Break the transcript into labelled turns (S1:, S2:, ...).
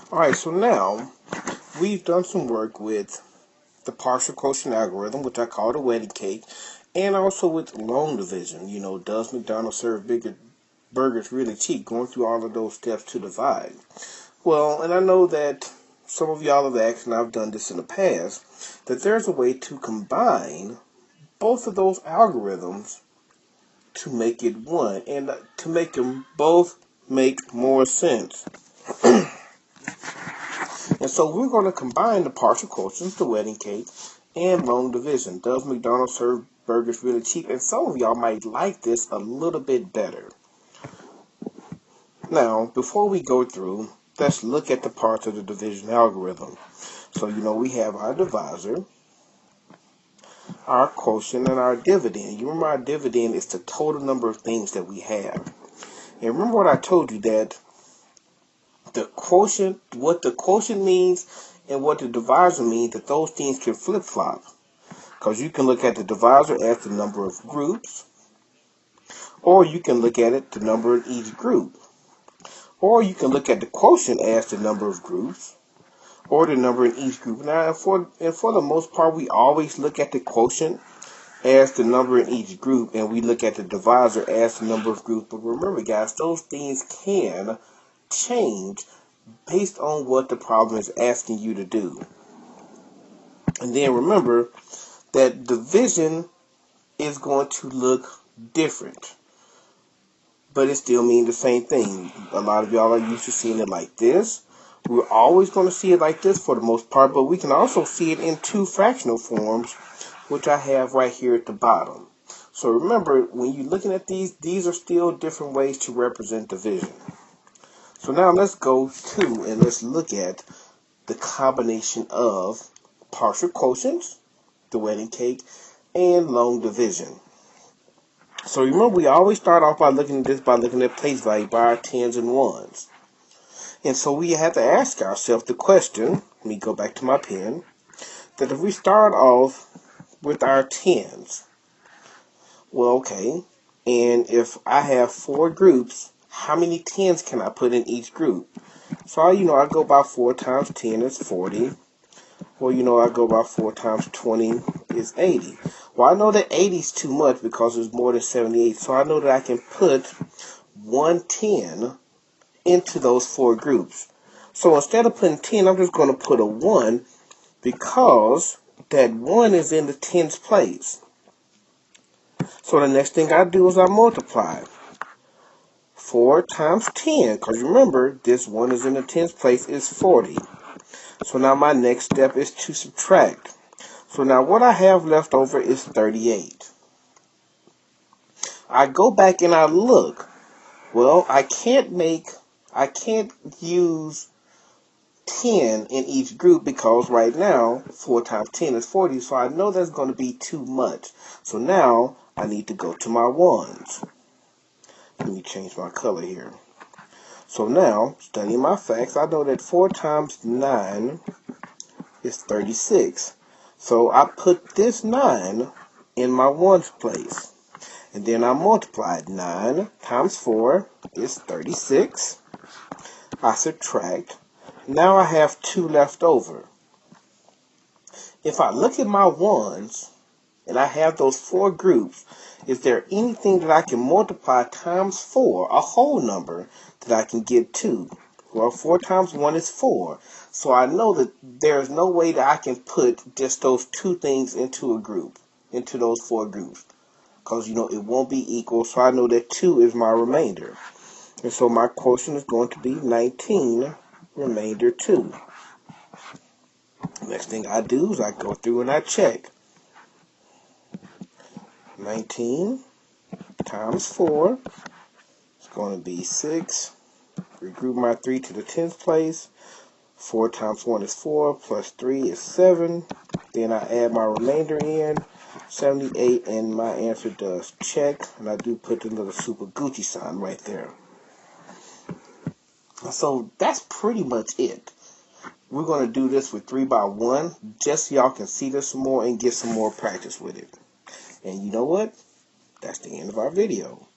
S1: Alright, so now we've done some work with the partial quotient algorithm, which I call the wedding cake, and also with long division. You know, does McDonald's serve bigger burgers really cheap? Going through all of those steps to divide. Well, and I know that some of y'all have asked, and I've done this in the past, that there's a way to combine both of those algorithms to make it one, and to make them both make more sense. And so we're going to combine the partial quotients, the wedding cake, and long division. Does McDonald's serve burgers really cheap? And some of y'all might like this a little bit better. Now, before we go through, let's look at the parts of the division algorithm. So, you know, we have our divisor, our quotient, and our dividend. You remember our dividend is the total number of things that we have. And remember what I told you, that the quotient, what the quotient means and what the divisor means, that those things can flip-flop. Because you can look at the divisor as the number of groups, or you can look at it the number in each group, or you can look at the quotient as the number of groups, or the number in each group. Now, for the most part, we always look at the quotient as the number in each group, and we look at the divisor as the number of groups. But remember, guys, those things can change based on what the problem is asking you to do. And then remember that division is going to look different, but it still means the same thing. A lot of y'all are used to seeing it like this. We're always going to see it like this for the most part, but we can also see it in two fractional forms, which I have right here at the bottom. So remember, when you're looking at these are still different ways to represent division. So now let's go to and let's look at the combination of partial quotients, the wedding cake, and long division. So remember, we always start off by looking at place value by our tens and ones. And so we have to ask ourselves the question, let me go back to my pen, that if we start off with our tens, well, okay, and if I have 4 groups, how many tens can I put in each group? So, I go by 4 times 10 is 40. Well, I go by 4 times 20 is 80. Well, I know that 80 is too much because it's more than 78. So I know that I can put 110 into those 4 groups. So instead of putting 10, I'm just going to put a 1 because that 1 is in the tens place. So the next thing I do is I multiply. 4 times 10, because remember, this 1 is in the tens place, is 40. So now my next step is to subtract. So now what I have left over is 38. I go back and I look. Well, I can't use 10 in each group because right now 4 times 10 is 40. So I know that's going to be too much. So now I need to go to my ones. Let me change my color here. So now, studying my facts, I know that 4 times 9 is 36. So I put this 9 in my ones place. And then I multiplied. 9 times 4 is 36. I subtract. Now I have 2 left over. If I look at my ones, and I have those 4 groups, is there anything that I can multiply times 4, a whole number, that I can get 2? Well, 4 times 1 is 4. So I know that there's no way that I can put just those 2 things into a group, into those 4 groups. Because, it won't be equal, so I know that 2 is my remainder. And so my quotient is going to be 19, remainder 2. Next thing I do is I go through and I check. 19 times 4 is going to be 6. Regroup my 3 to the 10th place. 4 times 1 is 4, plus 3 is 7. Then I add my remainder in, 78, and my answer does check. And I do put the little Super Gucci sign right there. So that's pretty much it. We're going to do this with 3 by 1, just so y'all can see this some more and get some more practice with it. And you know what? That's the end of our video.